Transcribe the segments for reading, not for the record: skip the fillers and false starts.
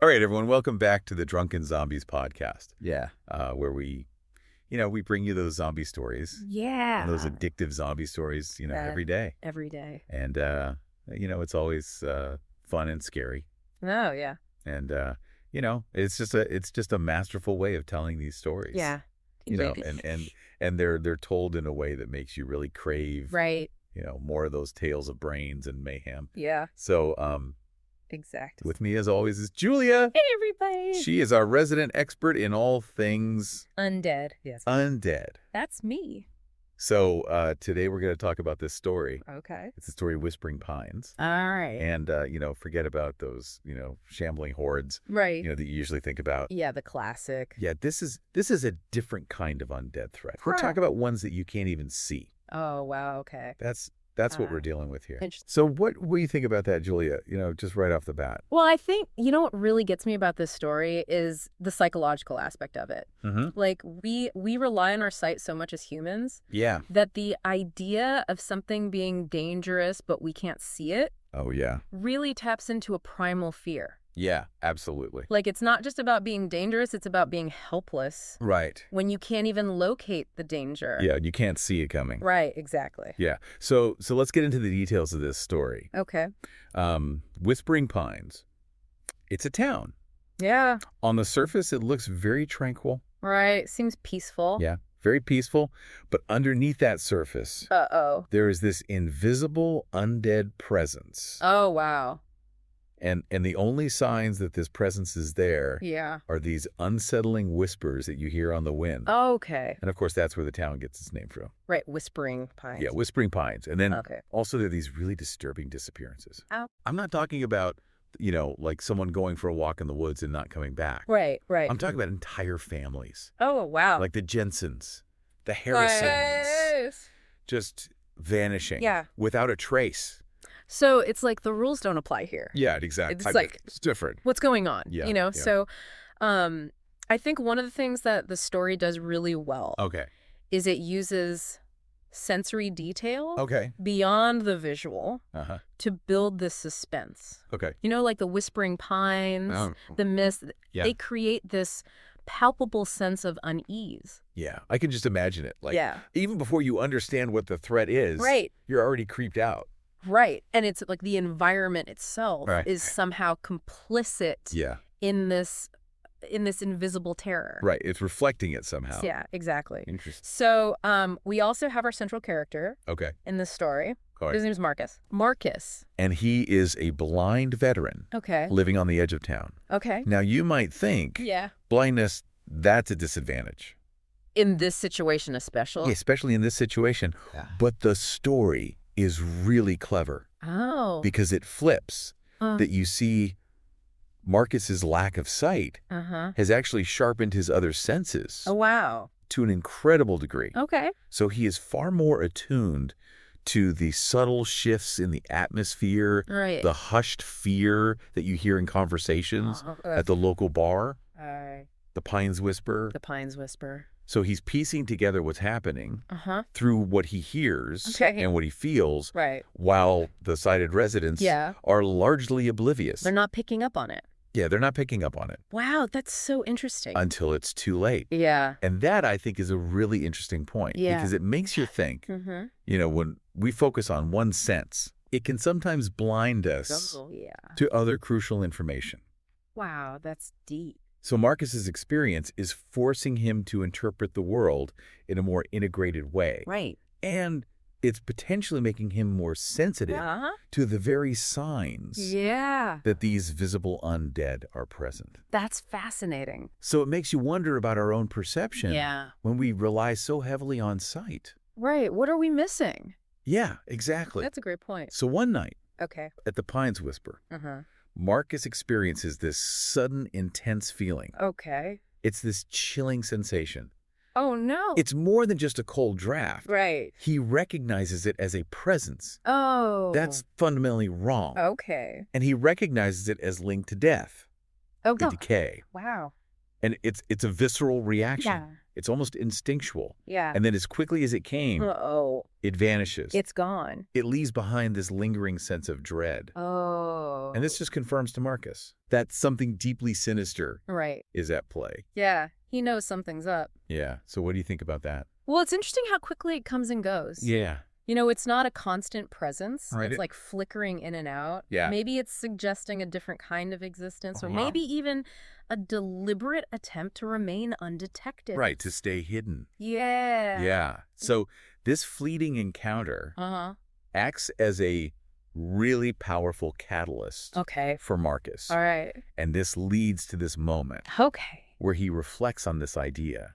All right, everyone, welcome back to the Drunken Zombies podcast. Yeah. Where we bring you those zombie stories. Yeah. And those addictive zombie stories, every day. Every day. And, it's always fun and scary. Oh, yeah. And, it's just a masterful way of telling these stories. Yeah. And they're told in a way that makes you really crave, right. More of those tales of brains and mayhem. Yeah. So, exactly. with me, as always, is Julia. Hey, everybody. She is our resident expert in all things undead. Yes. Undead. That's me. So today we're going to talk about this story. Okay. It's the story of Whispering Pines. All right. And, forget about those, shambling hordes, right. that you usually think about. Yeah, the classic. Yeah, this is a different kind of undead threat. We're talking about ones that you can't even see. Oh, wow. Okay. That's what we're dealing with here. Interesting. So what do you think about that, Julia, just right off the bat? Well, I think, what really gets me about this story is the psychological aspect of it. Mm-hmm. Like, we rely on our sight so much as humans. Yeah. That the idea of something being dangerous, but we can't see it. Oh, yeah. Really taps into a primal fear. Yeah, absolutely. Like, it's not just about being dangerous, it's about being helpless. Right. When you can't even locate the danger. Yeah, you can't see it coming. Right, exactly. Yeah. So let's get into the details of this story. Okay. Whispering Pines. It's a town. Yeah. On the surface, it looks very tranquil. Right. Seems peaceful. Yeah, very peaceful. But underneath that surface, there is this invisible undead presence. Oh, wow. And the only signs that this presence is there are these unsettling whispers that you hear on the wind. Okay. And, of course, that's where the town gets its name from. Right, Whispering Pines. Yeah, Whispering Pines. And then also there are these really disturbing disappearances. Oh. I'm not talking about, like someone going for a walk in the woods and not coming back. Right. I'm talking about entire families. Oh, wow. Like the Jensens, the Harrisons. Just vanishing. Yeah. Without a trace. So it's like the rules don't apply here. Yeah, exactly. It's like it's different. What's going on? Yeah, yeah. So I think one of the things that the story does really well is it uses sensory detail beyond the visual to build this suspense. Okay. Like the Whispering Pines, the mist, they create this palpable sense of unease. Yeah, I can just imagine it. Like, even before you understand what the threat is, you're already creeped out. Right. And it's like the environment itself is somehow complicit in this invisible terror. Right. It's reflecting it somehow. Yeah, exactly. Interesting. So we also have our central character in this story. His name is Marcus. And he is a blind veteran living on the edge of town. Okay. Now, you might think blindness, that's a disadvantage. In this situation especially? Yeah, especially in this situation. Yeah. But the story is really clever. Oh. Because it flips that you see Marcus's lack of sight has actually sharpened his other senses. Oh, wow. To an incredible degree. Okay. So he is far more attuned to the subtle shifts in the atmosphere, the hushed fear that you hear in conversations at the local bar, the Pines Whisper. The Pines Whisper. So he's piecing together what's happening through what he hears and what he feels, while the sighted residents are largely oblivious. They're not picking up on it. Yeah, they're not picking up on it. Wow, that's so interesting. Until it's too late. Yeah. And that, I think, is a really interesting point. Yeah. Because it makes you think, when we focus on one sense, it can sometimes blind us to other crucial information. Wow, that's deep. So Marcus's experience is forcing him to interpret the world in a more integrated way. Right. And it's potentially making him more sensitive to the very signs that these visible undead are present. That's fascinating. So it makes you wonder about our own perception when we rely so heavily on sight. Right. What are we missing? Yeah, exactly. That's a great point. So one night at the Pines Whisper, Marcus experiences this sudden, intense feeling. Okay. It's this chilling sensation. Oh, no. It's more than just a cold draft. Right. He recognizes it as a presence. Oh. That's fundamentally wrong. Okay. And he recognizes it as linked to death. Oh, to decay. Wow. And it's a visceral reaction. Yeah. It's almost instinctual. Yeah. And then as quickly as it came, it vanishes. It's gone. It leaves behind this lingering sense of dread. Oh. And this just confirms to Marcus that something deeply sinister is at play. Yeah. He knows something's up. Yeah. So what do you think about that? Well, it's interesting how quickly it comes and goes. Yeah. You know, it's not a constant presence. Right. It's like flickering in and out. Yeah. Maybe it's suggesting a different kind of existence, or maybe even a deliberate attempt to remain undetected. Right, to stay hidden. Yeah. Yeah. So this fleeting encounter acts as a really powerful catalyst for Marcus. All right. And this leads to this moment where he reflects on this idea.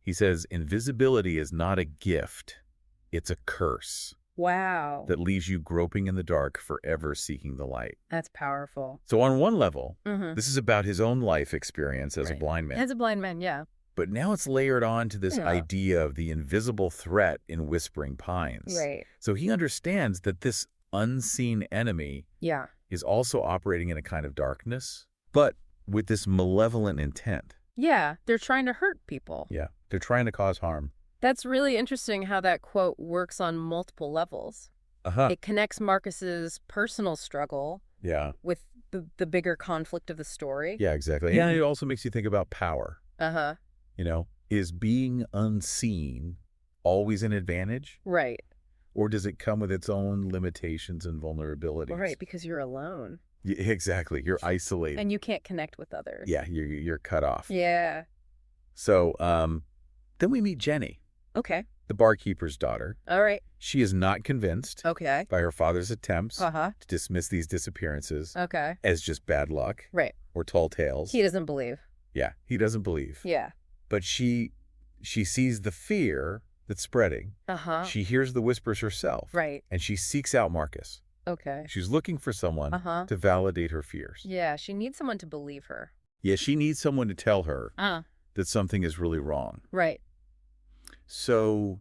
He says, invisibility is not a gift. It's a curse. Wow. That leaves you groping in the dark, forever seeking the light. That's powerful. So on one level, this is about his own life experience as a blind man. As a blind man, yeah. But now it's layered on to this idea of the invisible threat in Whispering Pines. Right. So he understands that this unseen enemy is also operating in a kind of darkness, but with this malevolent intent. Yeah, they're trying to hurt people. Yeah, they're trying to cause harm. That's really interesting how that quote works on multiple levels. It connects Marcus's personal struggle with the bigger conflict of the story. Yeah, exactly. Yeah, it also makes you think about power. You know, is being unseen always an advantage? Right. Or does it come with its own limitations and vulnerabilities? Right, because you're alone. Yeah, exactly. You're isolated. And you can't connect with others. Yeah, you're cut off. Yeah. So then we meet Jenny. Okay. The barkeeper's daughter. All right. She is not convinced by her father's attempts to dismiss these disappearances as just bad luck or tall tales. He doesn't believe. Yeah, he doesn't believe. Yeah. But she sees the fear that's spreading. She hears the whispers herself. Right. And she seeks out Marcus. Okay. She's looking for someone to validate her fears. Yeah, she needs someone to believe her. Yeah, she needs someone to tell her that something is really wrong. Right. So,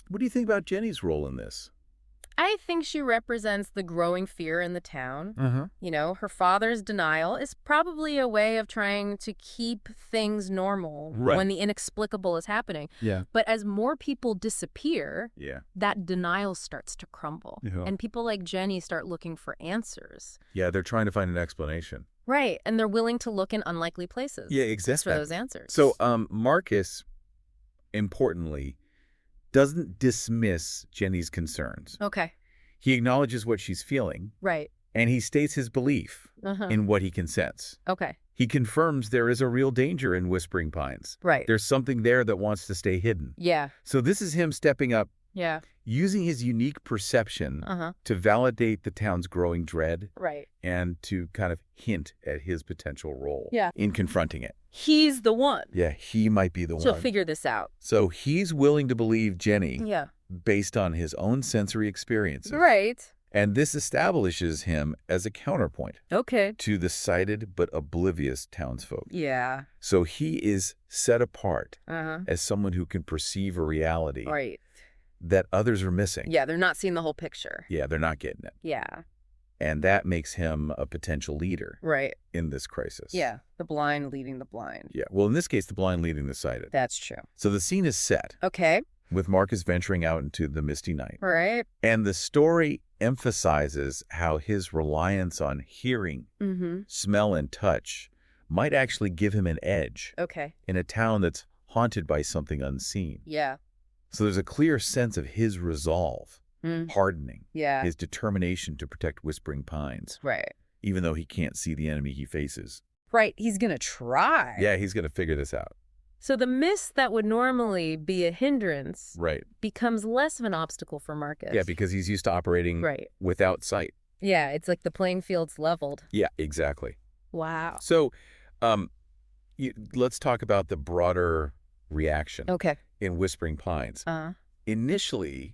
what do you think about Jenny's role in this? I think she represents the growing fear in the town. You know, her father's denial is probably a way of trying to keep things normal when the inexplicable is happening. Yeah. But as more people disappear, that denial starts to crumble. And people like Jenny start looking for answers. Yeah, they're trying to find an explanation. Right. And they're willing to look in unlikely places. Yeah, exactly. For those answers. So, Marcus, importantly, doesn't dismiss Jenny's concerns. Okay. He acknowledges what she's feeling. Right. And he states his belief in what he can sense. Okay. He confirms there is a real danger in Whispering Pines. Right. There's something there that wants to stay hidden. Yeah. So this is him stepping up, using his unique perception to validate the town's growing dread. Right. And to kind of hint at his potential role in confronting it. He's the one. Yeah, he might be the one. To figure this out. So he's willing to believe Jenny based on his own sensory experiences. Right. And this establishes him as a counterpoint to the sighted but oblivious townsfolk. Yeah. So he is set apart as someone who can perceive a reality that others are missing. Yeah, they're not seeing the whole picture. Yeah, they're not getting it. Yeah. And that makes him a potential leader in this crisis. Yeah, the blind leading the blind. Yeah, well, in this case, the blind leading the sighted. That's true. So the scene is set. Okay. With Marcus venturing out into the misty night. Right. And the story emphasizes how his reliance on hearing, smell, and touch might actually give him an edge. In a town that's haunted by something unseen. Yeah. So there's a clear sense of his resolve. Hardening. Yeah. His determination to protect Whispering Pines. Right. Even though he can't see the enemy he faces. Right. He's going to try. Yeah, he's going to figure this out. So the mist that would normally be a hindrance becomes less of an obstacle for Marcus. Yeah, because he's used to operating without sight. Yeah, it's like the playing field's leveled. Yeah, exactly. Wow. So let's talk about the broader reaction in Whispering Pines. Initially,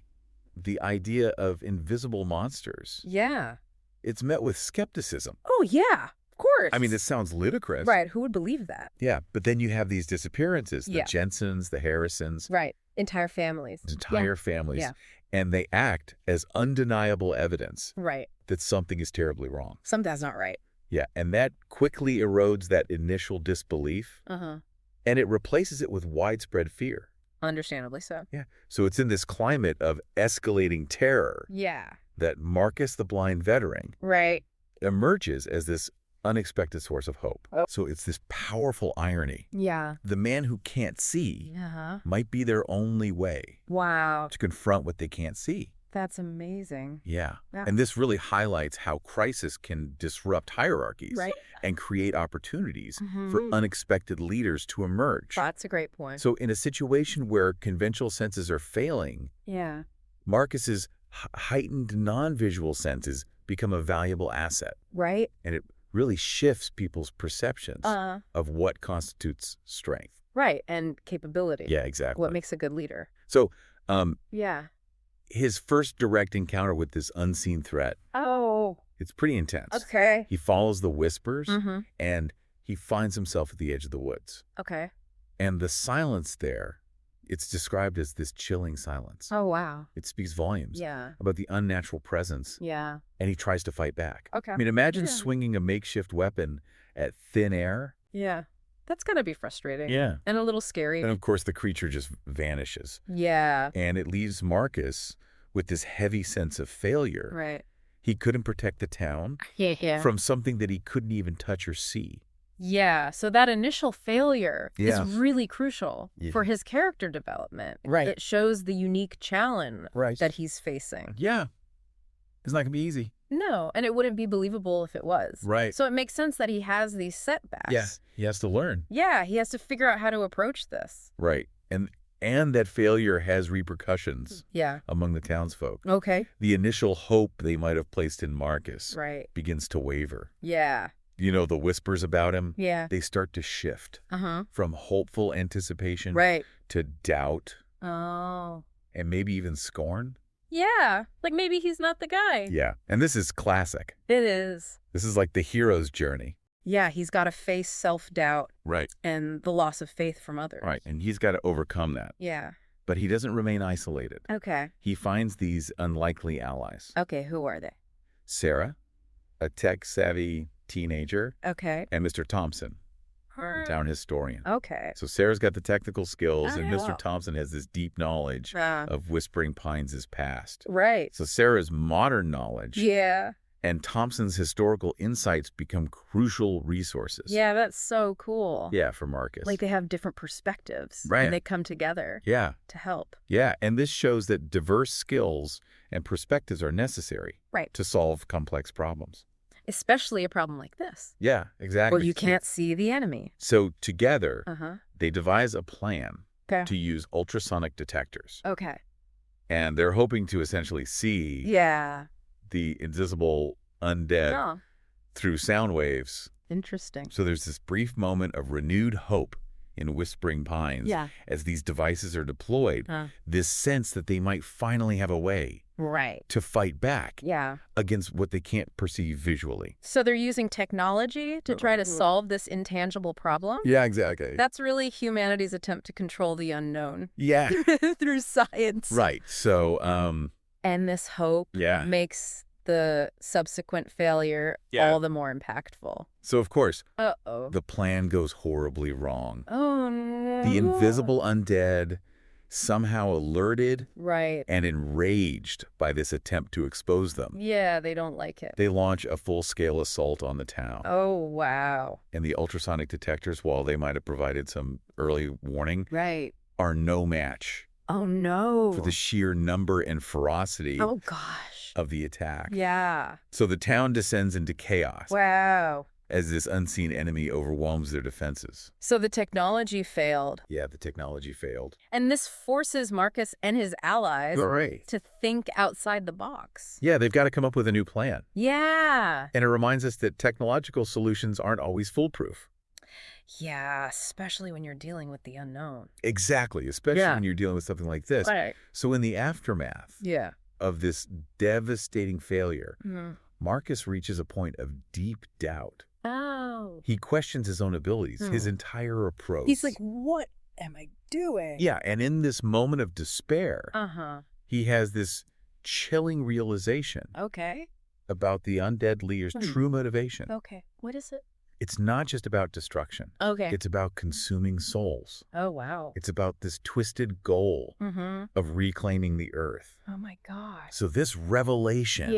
the idea of invisible monsters. Yeah. It's met with skepticism. Oh, yeah. Of course. I mean, this sounds ludicrous. Right. Who would believe that? Yeah. But then you have these disappearances, the Jensens, the Harrisons. Right. Entire families. Entire families. Yeah. And they act as undeniable evidence that something is terribly wrong. Something's not right. Yeah. And that quickly erodes that initial disbelief And it replaces it with widespread fear. Understandably so. Yeah. So it's in this climate of escalating terror that Marcus, the blind veteran, emerges as this unexpected source of hope. Oh. So it's this powerful irony. Yeah. The man who can't see might be their only way to confront what they can't see. That's amazing. Yeah. And this really highlights how crisis can disrupt hierarchies and create opportunities for unexpected leaders to emerge. That's a great point. So in a situation where conventional senses are failing, Marcus's heightened non-visual senses become a valuable asset. Right. And it really shifts people's perceptions of what constitutes strength. Right. And capability. Yeah, exactly. What makes a good leader. So, his first direct encounter with this unseen threat. Oh. It's pretty intense. Okay. He follows the whispers and he finds himself at the edge of the woods. Okay. And the silence there, it's described as this chilling silence. Oh, wow. It speaks volumes about the unnatural presence. Yeah. And he tries to fight back. Okay. I mean, imagine swinging a makeshift weapon at thin air. Yeah. That's got to be frustrating. Yeah. And a little scary. And of course, the creature just vanishes. Yeah. And it leaves Marcus with this heavy sense of failure. Right. He couldn't protect the town from something that he couldn't even touch or see. Yeah. So that initial failure is really crucial for his character development. Right. It shows the unique challenge that he's facing. Yeah. It's not going to be easy. No, and it wouldn't be believable if it was. Right. So it makes sense that he has these setbacks. Yeah, he has to learn. Yeah, he has to figure out how to approach this. Right. And that failure has repercussions among the townsfolk. Okay. The initial hope they might have placed in Marcus begins to waver. Yeah. You know, the whispers about him, yeah, they start to shift from hopeful anticipation to doubt. Oh. And maybe even scorn. Yeah, like maybe he's not the guy. Yeah, and this is classic. It is. This is like the hero's journey. Yeah, he's got to face self-doubt. Right. And the loss of faith from others. Right, and he's got to overcome that. Yeah. But he doesn't remain isolated. Okay. He finds these unlikely allies. Okay, who are they? Sarah, a tech-savvy teenager. Okay. And Mr. Thompson, town historian. Okay. So Sarah's got the technical skills, and Mr. Thompson has this deep knowledge of Whispering Pines' past. Right. So Sarah's modern knowledge and Thompson's historical insights become crucial resources. Yeah, that's so cool. Yeah, for Marcus. Like they have different perspectives. Right. And they come together to help. Yeah, and this shows that diverse skills and perspectives are necessary to solve complex problems. Especially a problem like this. Yeah, exactly. Well, you can't see the enemy. So together, they devise a plan to use ultrasonic detectors. Okay. And they're hoping to essentially see the invisible undead through sound waves. Interesting. So there's this brief moment of renewed hope in Whispering Pines as these devices are deployed, this sense that they might finally have a way to fight back against what they can't perceive visually. So they're using technology to try to solve this intangible problem? Yeah, exactly. That's really humanity's attempt to control the unknown. Yeah. Through science. Right. So, and this hope makes the subsequent failure all the more impactful. So, of course, the plan goes horribly wrong. Oh, no. The invisible undead, somehow alerted and enraged by this attempt to expose them. Yeah, they don't like it. They launch a full-scale assault on the town. Oh, wow. And the ultrasonic detectors, while they might have provided some early warning, are no match. Oh, no. For the sheer number and ferocity of the attack. Yeah. So the town descends into chaos. Wow. As this unseen enemy overwhelms their defenses. So the technology failed. Yeah, the technology failed. And this forces Marcus and his allies to think outside the box. Yeah, they've got to come up with a new plan. Yeah. And it reminds us that technological solutions aren't always foolproof. Yeah, especially when you're dealing with the unknown. Exactly, especially when you're dealing with something like this. Right. So in the aftermath of this devastating failure, Marcus reaches a point of deep doubt. Oh. He questions his own abilities, his entire approach. He's like, what am I doing? Yeah, and in this moment of despair, he has this chilling realization about the undead leader's true motivation. Okay, what is it? It's not just about destruction. Okay. It's about consuming souls. Oh, wow. It's about this twisted goal of reclaiming the earth. Oh, my gosh. So this revelation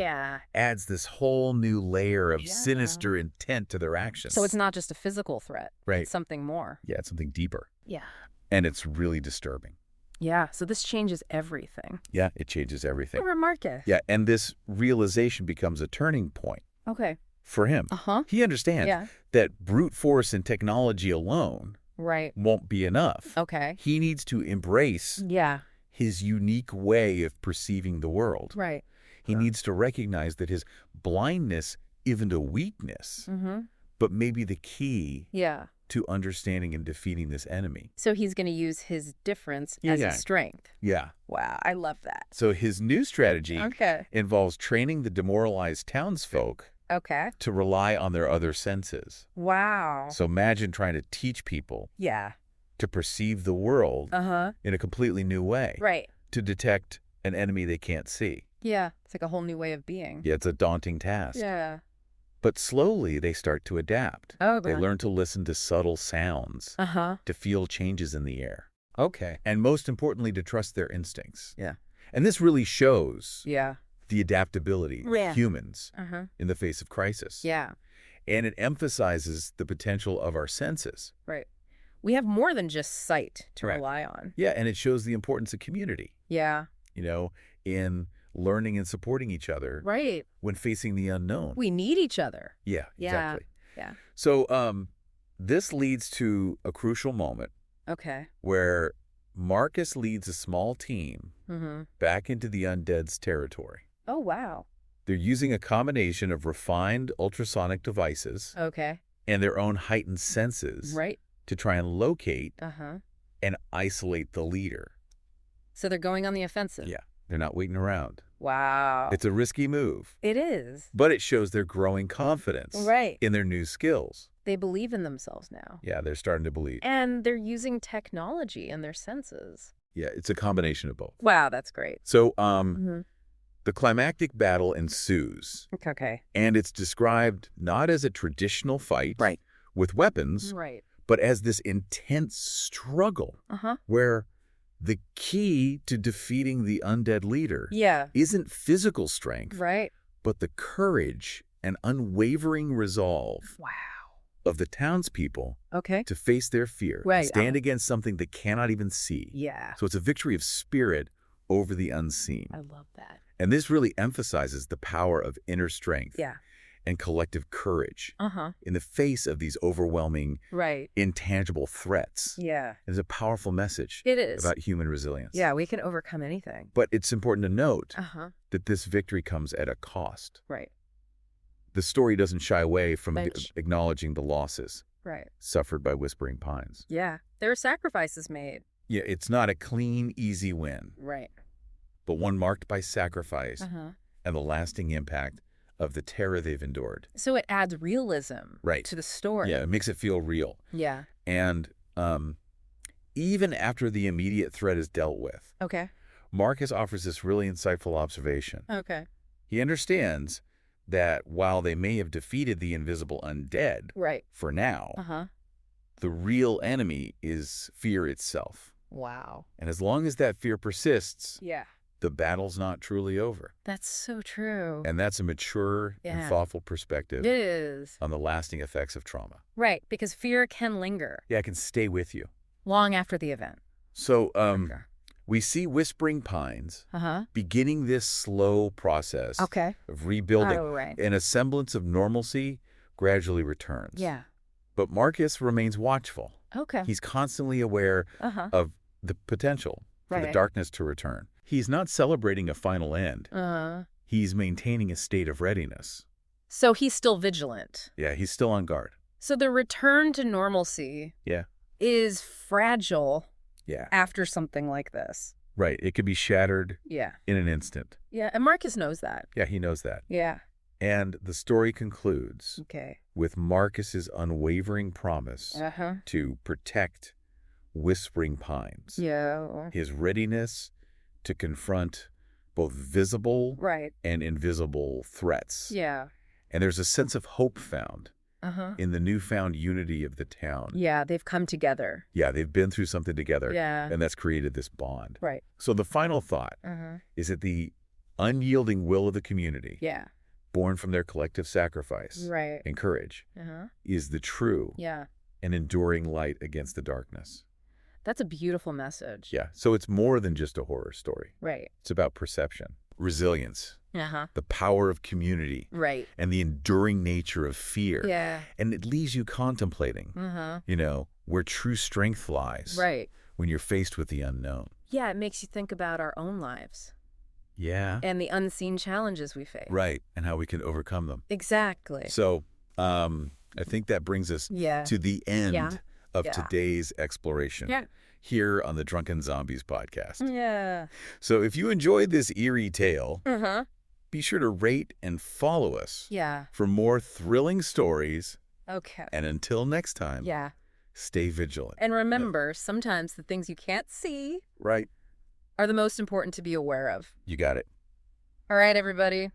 adds this whole new layer of sinister intent to their actions. So it's not just a physical threat. Right. It's something more. Yeah, it's something deeper. Yeah. And it's really disturbing. Yeah, so this changes everything. Yeah, it changes everything. Over Marcus. Yeah, and this realization becomes a turning point. Okay. For him. He understands that brute force and technology alone won't be enough. Okay. He needs to embrace his unique way of perceiving the world. Right. He needs to recognize that his blindness isn't a weakness, but maybe the key to understanding and defeating this enemy. So he's going to use his difference as a strength. Yeah. Wow, I love that. So his new strategy involves training the demoralized townsfolk to rely on their other senses. Wow. So imagine trying to teach people to perceive the world in a completely new way. Right. To detect an enemy they can't see. Yeah, it's like a whole new way of being. Yeah, it's a daunting task. Yeah. But slowly they start to adapt. Oh, they learn to listen to subtle sounds, to feel changes in the air. Okay. And most importantly, to trust their instincts. Yeah. And this really shows the adaptability of humans in the face of crisis. Yeah. And it emphasizes the potential of our senses. Right. We have more than just sight to rely on. Yeah, and it shows the importance of community. Yeah. You know, in learning and supporting each other. Right. When facing the unknown. We need each other. Yeah, exactly. Yeah. So this leads to a crucial moment. Okay. Where Marcus leads a small team back into the undead's territory. Oh, wow. They're using a combination of refined ultrasonic devices and their own heightened senses to try and locate and isolate the leader. So they're going on the offensive. Yeah, they're not waiting around. Wow. It's a risky move. It is. But it shows their growing confidence in their new skills. They believe in themselves now. Yeah, they're starting to believe. And they're using technology and their senses. Yeah, it's a combination of both. Wow, that's great. So, the climactic battle ensues. Okay. And it's described not as a traditional fight with weapons, but as this intense struggle where the key to defeating the undead leader isn't physical strength, but the courage and unwavering resolve of the townspeople to face their fear, stand against something they cannot even see. Yeah. So it's a victory of spirit over the unseen. I love that. And this really emphasizes the power of inner strength and collective courage in the face of these overwhelming, intangible threats. Yeah. It's a powerful message about human resilience. Yeah, we can overcome anything. But it's important to note that this victory comes at a cost. Right. The story doesn't shy away from acknowledging the losses suffered by Whispering Pines. Yeah. There are sacrifices made. Yeah, it's not a clean, easy win. Right. But one marked by sacrifice and the lasting impact of the terror they've endured. So it adds realism to the story. Yeah, it makes it feel real. Yeah. And even after the immediate threat is dealt with, Marcus offers this really insightful observation. He understands that while they may have defeated the invisible undead for now, the real enemy is fear itself. Wow. And as long as that fear persists, the battle's not truly over. That's so true. And that's a mature and thoughtful perspective. It is. On the lasting effects of trauma. Right, because fear can linger. Yeah, it can stay with you. Long after the event. So, we see Whispering Pines beginning this slow process of rebuilding, and a semblance of normalcy gradually returns. Yeah. But Marcus remains watchful. He's constantly aware of the potential for the darkness to return. He's not celebrating a final end. He's maintaining a state of readiness. So he's still vigilant. Yeah, he's still on guard. So the return to normalcy is fragile after something like this. Right. It could be shattered in an instant. Yeah, and Marcus knows that. Yeah, he knows that. Yeah. And the story concludes with Marcus's unwavering promise to protect Whispering Pines. Yeah. His readiness to confront both visible and invisible threats. Yeah. And there's a sense of hope found in the newfound unity of the town. Yeah, they've come together. Yeah, they've been through something together. Yeah. And that's created this bond. Right. So the final thought is that the unyielding will of the community, born from their collective sacrifice and courage, is the true and enduring light against the darkness. That's a beautiful message. Yeah. So it's more than just a horror story. Right. It's about perception, resilience, the power of community, and the enduring nature of fear. Yeah. And it leaves you contemplating, you know, where true strength lies when you're faced with the unknown. Yeah, it makes you think about our own lives. Yeah. And the unseen challenges we face. Right. And how we can overcome them. Exactly. So I think that brings us to the end of today's exploration here on the Drunken Zombies podcast. Yeah. So if you enjoyed this eerie tale, be sure to rate and follow us for more thrilling stories. Okay. And until next time, stay vigilant. And remember, sometimes the things you can't see are the most important to be aware of. You got it. All right, everybody.